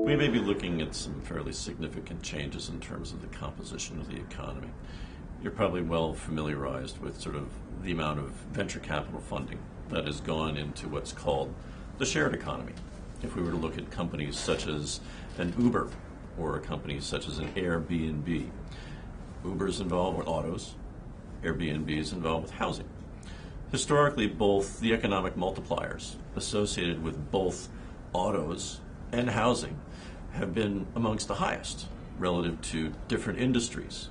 We may be looking at some fairly significant changes in terms of the composition of the economy. You're probably well familiarized with sort of the amount of venture capital funding that has gone into what's called the shared economy. If we were to look at companies such as an Uber or companies such as an Airbnb, Uber's involved with autos, Airbnb is involved with housing. Historically, both the economic multipliers associated with both autos and housing have been amongst the highest relative to different industries.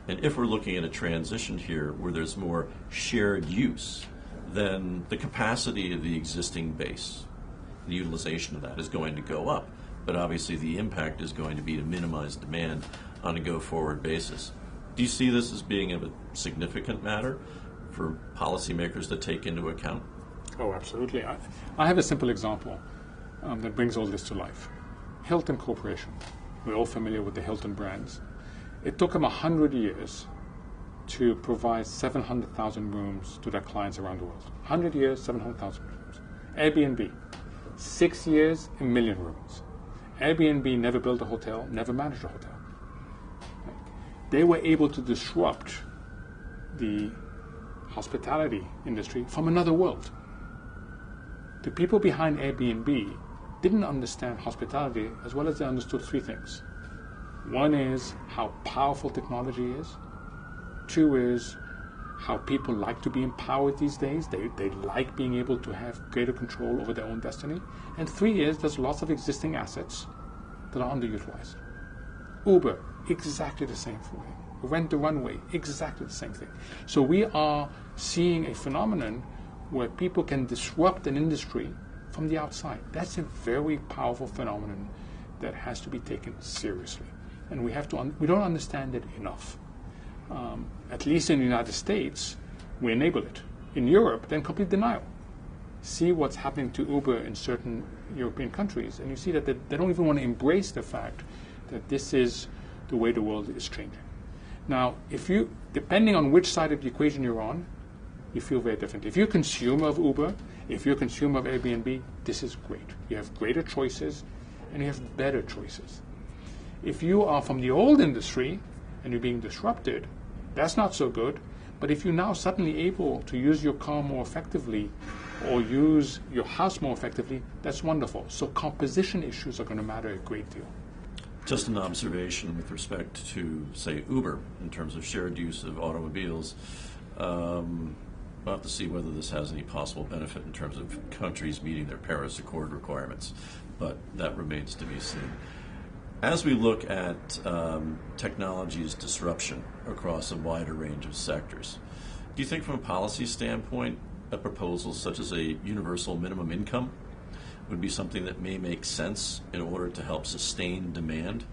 And if we're looking at a transition here where there's more shared use, then the capacity of the existing base, the utilization of that is going to go up. But obviously the impact is going to be to minimize demand on a go-forward basis. Do you see this as being a significant matter for policymakers to take into account? Oh, absolutely. I have a simple example that brings all this to life. Hilton Corporation. We're all familiar with the Hilton brands. It took them 100 years to provide 700,000 rooms to their clients around the world. 100 years, 700,000 rooms. Airbnb, 6 years, 1 million rooms. Airbnb never built a hotel, never managed a hotel. They were able to disrupt the hospitality industry from another world. The people behind Airbnb didn't understand hospitality as well as they understood three things. One is how powerful technology is. Two is how people like to be empowered these days. They like being able to have greater control over their own destiny. And three is there's lots of existing assets that are underutilized. Uber, exactly the same thing. Rent the Runway, exactly the same thing. So we are seeing a phenomenon where people can disrupt an industry from the outside. That's a very powerful phenomenon that has to be taken seriously. And we have to we don't understand it enough. At least in the United States, we enable it. In Europe, then complete denial. See what's happening to Uber in certain European countries, and you see that they don't even want to embrace the fact that this is the way the world is changing. Now, depending on which side of the equation you're on, you feel very different. If you're a consumer of Uber, if you're a consumer of Airbnb, this is great. You have greater choices, and you have better choices. If you are from the old industry, and you're being disrupted, that's not so good. But if you're now suddenly able to use your car more effectively or use your house more effectively, that's wonderful. So composition issues are going to matter a great deal. Just an observation with respect to, say, Uber, in terms of shared use of automobiles. We'll have to see whether this has any possible benefit in terms of countries meeting their Paris Accord requirements, but that remains to be seen. As we look at technology's disruption across a wider range of sectors, do you think from a policy standpoint, a proposal such as a universal minimum income would be something that may make sense in order to help sustain demand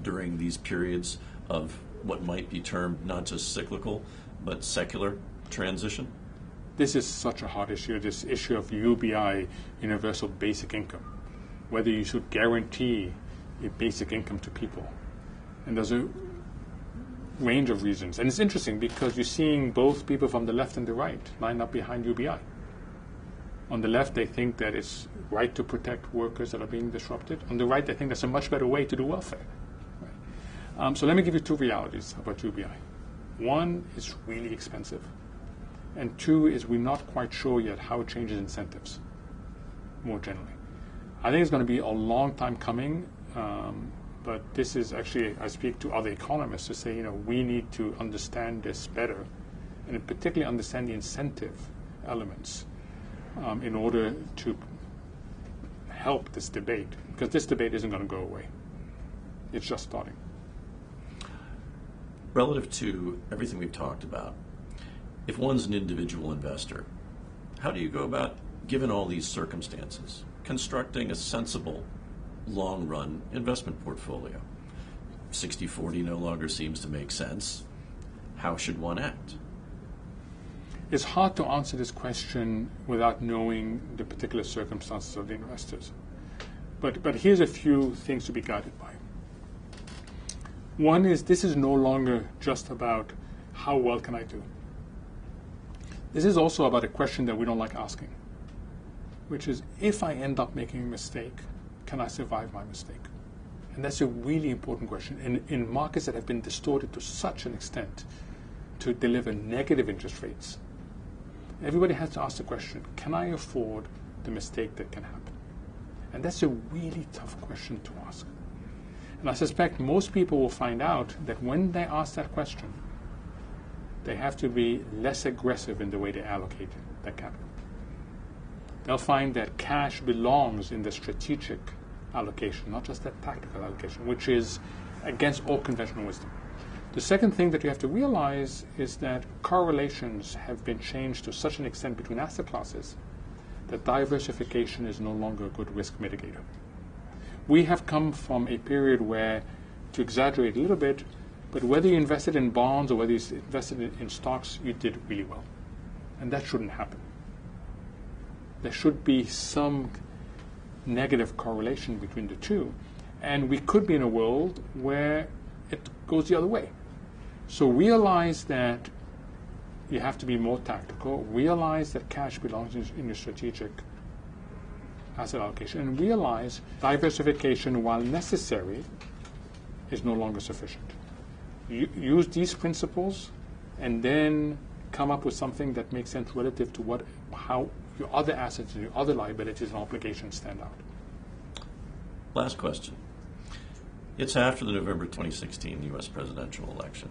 during these periods of what might be termed not just cyclical, but secular transition? This is such a hot issue, this issue of UBI, universal basic income, whether you should guarantee a basic income to people. And there's a range of reasons. And it's interesting because you're seeing both people from the left and the right line up behind UBI. On the left, they think that it's right to protect workers that are being disrupted. On the right, they think that's a much better way to do welfare. Right? So let me give you two realities about UBI. One, it's really expensive. And two is we're not quite sure yet how it changes incentives, more generally. I think it's going to be a long time coming, but this is actually, I speak to other economists to say, we need to understand this better, and particularly understand the incentive elements in order to help this debate, because this debate isn't going to go away. It's just starting. Relative to everything we've talked about, if one's an individual investor, how do you go about, given all these circumstances, constructing a sensible long-run investment portfolio? 60-40 no longer seems to make sense. How should one act? It's hard to answer this question without knowing the particular circumstances of the investors. But here's a few things to be guided by. One is this is no longer just about how well can I do. This is also about a question that we don't like asking, which is if I end up making a mistake, can I survive my mistake? And that's a really important question. In markets that have been distorted to such an extent to deliver negative interest rates, everybody has to ask the question, can I afford the mistake that can happen? And that's a really tough question to ask. And I suspect most people will find out that when they ask that question, they have to be less aggressive in the way they allocate their capital. They'll find that cash belongs in the strategic allocation, not just that tactical allocation, which is against all conventional wisdom. The second thing that you have to realize is that correlations have been changed to such an extent between asset classes that diversification is no longer a good risk mitigator. We have come from a period where, to exaggerate a little bit, but whether you invested in bonds or whether you invested in stocks, you did really well. And that shouldn't happen. There should be some negative correlation between the two. And we could be in a world where it goes the other way. So realize that you have to be more tactical. Realize that cash belongs in your strategic asset allocation. And realize diversification, while necessary, is no longer sufficient. Use these principles and then come up with something that makes sense relative to how your other assets and your other liabilities and obligations stand out. Last question. It's after the November 2016 U.S. presidential election.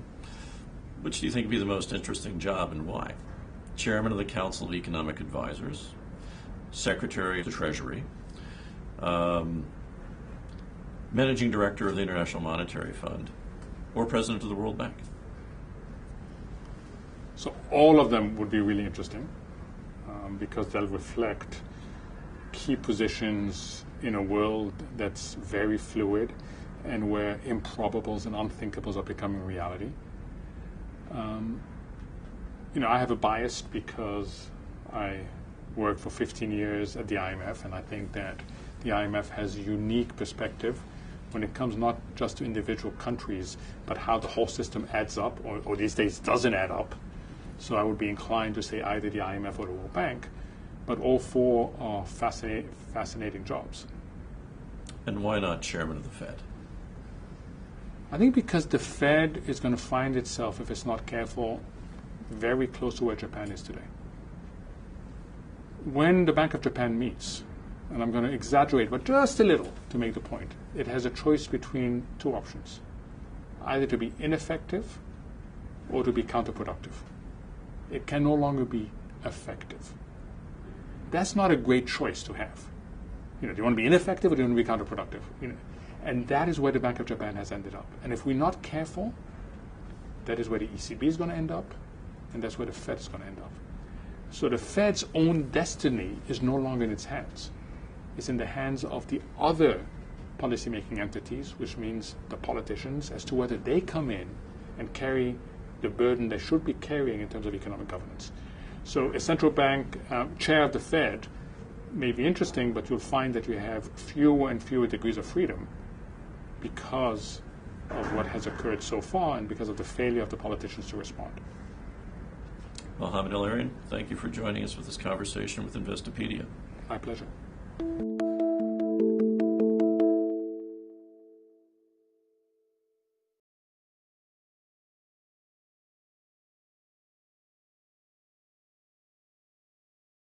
Which do you think would be the most interesting job and why? Chairman of the Council of Economic Advisors, Secretary of the Treasury, Managing Director of the International Monetary Fund, or President of the World Bank? So all of them would be really interesting because they'll reflect key positions in a world that's very fluid and where improbables and unthinkables are becoming reality. I have a bias because I worked for 15 years at the IMF, and I think that the IMF has a unique perspective when it comes not just to individual countries, but how the whole system adds up, or these days doesn't add up. So I would be inclined to say either the IMF or the World Bank, but all four are fascinating jobs. And why not Chairman of the Fed? I think because the Fed is going to find itself, if it's not careful, very close to where Japan is today. When the Bank of Japan meets, and I'm going to exaggerate, but just a little to make the point, it has a choice between two options, either to be ineffective or to be counterproductive. It can no longer be effective. That's not a great choice to have. Do you want to be ineffective or do you want to be counterproductive? And that is where the Bank of Japan has ended up. And if we're not careful, that is where the ECB is going to end up, and that's where the Fed is going to end up. So the Fed's own destiny is no longer in its hands. It's in the hands of the other policymaking entities, which means the politicians, as to whether they come in and carry the burden they should be carrying in terms of economic governance. So a central bank chair of the Fed may be interesting, but you'll find that you have fewer and fewer degrees of freedom because of what has occurred so far and because of the failure of the politicians to respond. Mohamed El-Erian, thank you for joining us with this conversation with Investopedia. My pleasure.